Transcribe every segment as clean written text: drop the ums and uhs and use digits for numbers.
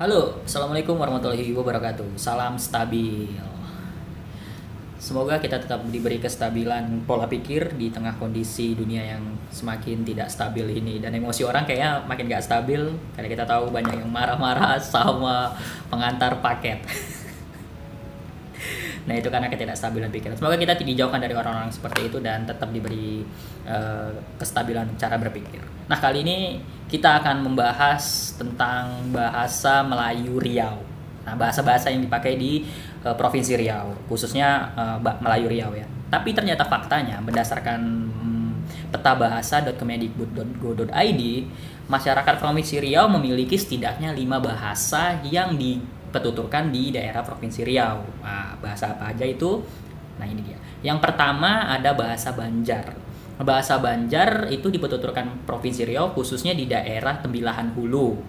Halo, Assalamualaikum warahmatullahi wabarakatuh. Salam stabil. Semoga kita tetap diberi kestabilan pola pikir di tengah kondisi dunia yang semakin tidak stabil ini. Dan emosi orang kayaknya makin gak stabil, karena kita tahu banyak yang marah-marah sama pengantar paket. Nah, itu karena ketidakstabilan pikiran. Semoga kita dijauhkan dari orang-orang seperti itu dan tetap diberi kestabilan cara berpikir. Nah, kali ini kita akan membahas tentang bahasa Melayu Riau. Nah, bahasa-bahasa yang dipakai di Provinsi Riau, khususnya Melayu Riau ya. Tapi ternyata faktanya berdasarkan peta bahasa.kemendikbud.go.id, masyarakat Provinsi Riau memiliki setidaknya 5 bahasa yang dipetuturkan di daerah Provinsi Riau. Nah, bahasa apa aja itu? Nah, ini dia. Yang pertama ada bahasa Banjar. Bahasa Banjar itu dipetuturkan Provinsi Riau khususnya di daerah Tembilahan Hulu.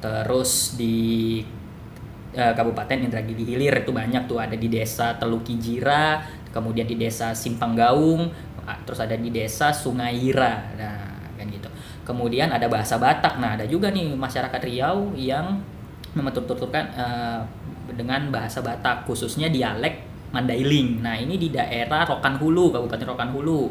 Terus di Kabupaten Indragiri Hilir itu banyak tuh, ada di desa Telukijira, kemudian di desa Simpang Gaung, terus ada di desa Sungai Hira. Nah, kan gitu. Kemudian ada bahasa Batak. Nah, ada juga nih masyarakat Riau yang memetuturkan dengan bahasa Batak, khususnya dialek Mandailing. Nah, ini di daerah Rokan Hulu, Kabupaten Rokan Hulu.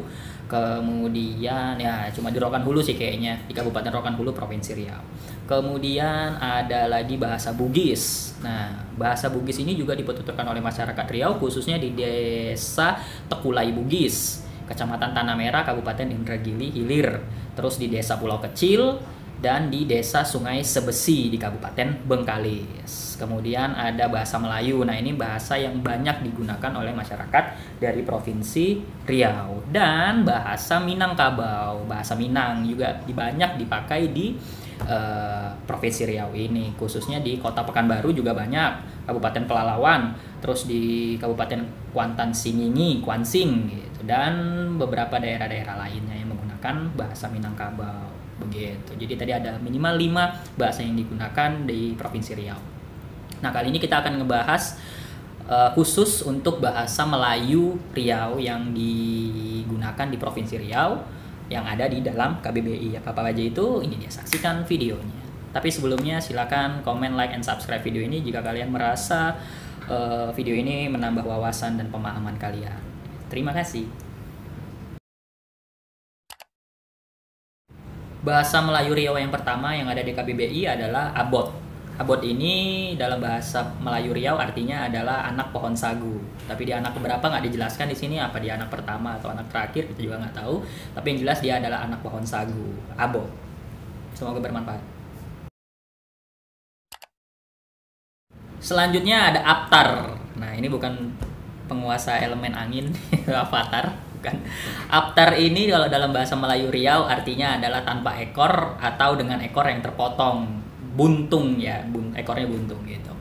Kemudian ya cuma di Rokan Hulu sih kayaknya, di Kabupaten Rokan Hulu Provinsi Riau. Kemudian ada lagi bahasa Bugis. Nah, bahasa Bugis ini juga dipetuturkan oleh masyarakat Riau khususnya di desa Tekulai Bugis, Kecamatan Tanah Merah, Kabupaten Indragiri Hilir. Terus di desa Pulau Kecil dan di desa Sungai Sebesi di Kabupaten Bengkalis. Kemudian ada bahasa Melayu. Nah, ini bahasa yang banyak digunakan oleh masyarakat dari Provinsi Riau. Dan bahasa Minangkabau. Bahasa Minang juga banyak dipakai di Provinsi Riau ini, khususnya di Kota Pekanbaru juga banyak, Kabupaten Pelalawan, terus di Kabupaten Kuantan Singingi, Kuansing gitu, dan beberapa daerah-daerah lainnya yang menggunakan bahasa Minangkabau begitu. Jadi tadi ada minimal 5 bahasa yang digunakan di Provinsi Riau. Nah, kali ini kita akan ngebahas khusus untuk bahasa Melayu Riau yang digunakan di Provinsi Riau yang ada di dalam KBBI. Apa aja itu? Ini dia, saksikan videonya. Tapi sebelumnya silakan komen, like, and subscribe video ini jika kalian merasa video ini menambah wawasan dan pemahaman kalian. Terima kasih. Bahasa Melayu Riau yang pertama yang ada di KBBI adalah abot. Abot ini dalam bahasa Melayu Riau artinya adalah anak pohon sagu. Tapi di anak keberapa nggak dijelaskan di sini, apa di anak pertama atau anak terakhir kita juga nggak tahu. Tapi yang jelas dia adalah anak pohon sagu, abot. Semoga bermanfaat. Selanjutnya ada Aptar. Nah, ini bukan penguasa elemen angin Avatar, bukan. Aptar ini kalau dalam bahasa Melayu Riau artinya adalah tanpa ekor atau dengan ekor yang terpotong, buntung ya, ekornya buntung gitu.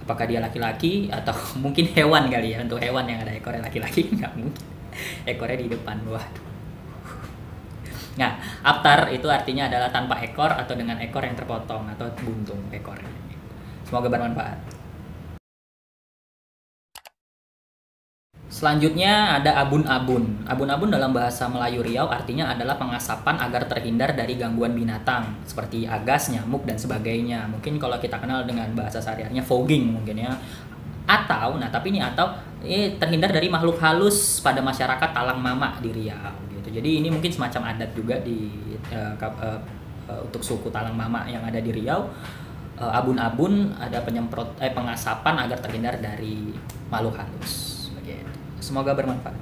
Apakah dia laki-laki atau mungkin hewan kali ya? Untuk hewan yang ada ekornya laki-laki nggak mungkin, ekornya di depan. Waduh. Nah, Aptar itu artinya adalah tanpa ekor atau dengan ekor yang terpotong atau buntung ekornya. Semoga bermanfaat. Selanjutnya ada abun-abun. Abun-abun dalam bahasa Melayu Riau artinya adalah pengasapan agar terhindar dari gangguan binatang seperti agas, nyamuk, dan sebagainya. Mungkin kalau kita kenal dengan bahasa sehari-harinya fogging mungkin ya. Atau, nah tapi ini terhindar dari makhluk halus pada masyarakat Talang Mama di Riau gitu. Jadi ini mungkin semacam adat juga di untuk suku Talang Mama yang ada di Riau. Abun-abun ada pengasapan agar terhindar dari makhluk halus. Semoga bermanfaat.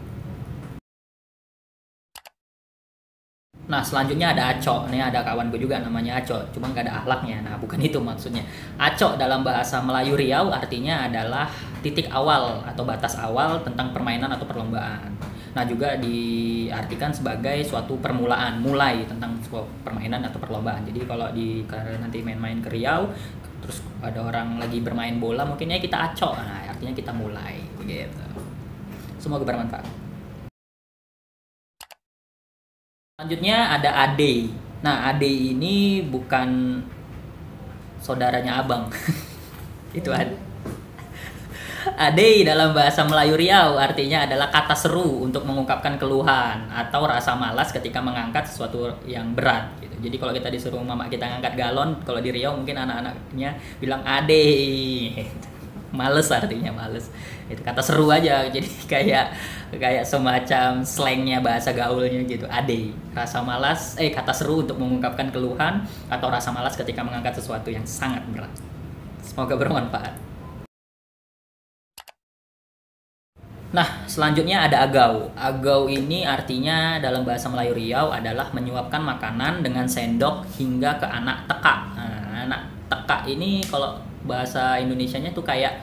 Nah, selanjutnya ada Aco. Ini ada kawan gue juga namanya Aco, cuma nggak ada akhlaknya. Nah, bukan itu maksudnya. Aco dalam bahasa Melayu Riau artinya adalah titik awal atau batas awal tentang permainan atau perlombaan. Nah, juga diartikan sebagai suatu permulaan, mulai tentang suatu permainan atau perlombaan. Jadi kalau kalau nanti main-main ke Riau, terus ada orang lagi bermain bola, mungkinnya kita Aco. Nah, artinya kita mulai begitu. Semoga bermanfaat. Selanjutnya ada Ade. Nah, Ade ini bukan saudaranya abang. Itu Adei dalam bahasa Melayu Riau artinya adalah kata seru untuk mengungkapkan keluhan atau rasa malas ketika mengangkat sesuatu yang berat gitu. Jadi kalau kita disuruh mama kita ngangkat galon, kalau di Riau mungkin anak-anaknya bilang adei. Males artinya males. Itu kata seru aja. Jadi kayak kayak semacam slangnya bahasa gaulnya gitu. Adei. Rasa malas kata seru untuk mengungkapkan keluhan atau rasa malas ketika mengangkat sesuatu yang sangat berat. Semoga bermanfaat. Nah, selanjutnya ada agau. Agau ini artinya dalam bahasa Melayu Riau adalah menyuapkan makanan dengan sendok hingga ke anak teka. Nah, anak teka ini kalau bahasa Indonesianya tuh kayak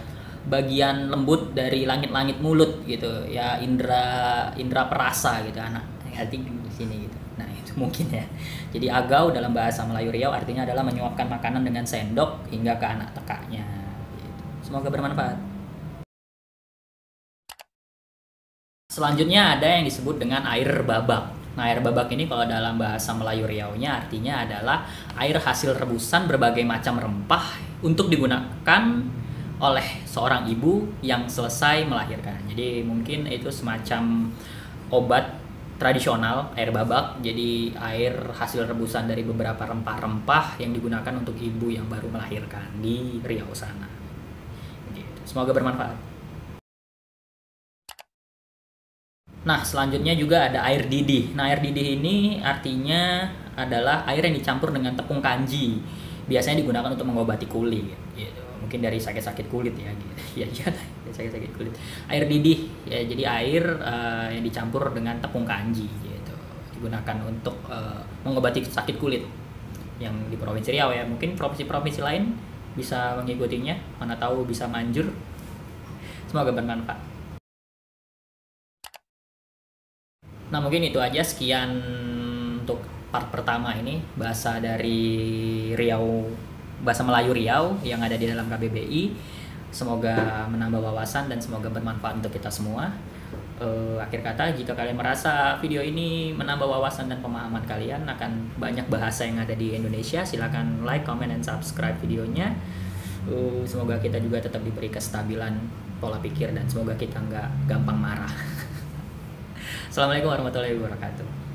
bagian lembut dari langit-langit mulut gitu. Ya indera indera perasa gitu anak. Hati di sini gitu. Nah, itu mungkin ya. Jadi agau dalam bahasa Melayu Riau artinya adalah menyuapkan makanan dengan sendok hingga ke anak tekanya. Gitu. Semoga bermanfaat. Selanjutnya ada yang disebut dengan air babak. Nah, air babak ini kalau dalam bahasa Melayu Riau-nya artinya adalah air hasil rebusan berbagai macam rempah untuk digunakan oleh seorang ibu yang selesai melahirkan. Jadi mungkin itu semacam obat tradisional air babak. Jadi air hasil rebusan dari beberapa rempah-rempah yang digunakan untuk ibu yang baru melahirkan di Riau sana. Gitu. Semoga bermanfaat. Nah, selanjutnya juga ada air didih. Nah, air didih ini artinya adalah air yang dicampur dengan tepung kanji. Biasanya digunakan untuk mengobati kulit. Gitu. Mungkin dari sakit-sakit kulit ya. Gitu. Ya iya, sakit-sakit kulit. Air didih, ya, jadi air yang dicampur dengan tepung kanji. Gitu. Digunakan untuk mengobati sakit kulit. Yang di Provinsi Riau ya. Mungkin provinsi-provinsi lain bisa mengikutinya. Mana tahu bisa manjur. Semoga bermanfaat. Nah, mungkin itu aja, sekian untuk part pertama ini bahasa dari Riau, bahasa Melayu Riau yang ada di dalam KBBI. Semoga menambah wawasan dan semoga bermanfaat untuk kita semua. Akhir kata, jika kalian merasa video ini menambah wawasan dan pemahaman kalian akan banyak bahasa yang ada di Indonesia, silakan like, comment, dan subscribe videonya. Semoga kita juga tetap diberi kestabilan pola pikir dan semoga kita nggak gampang marah. Assalamualaikum warahmatullahi wabarakatuh.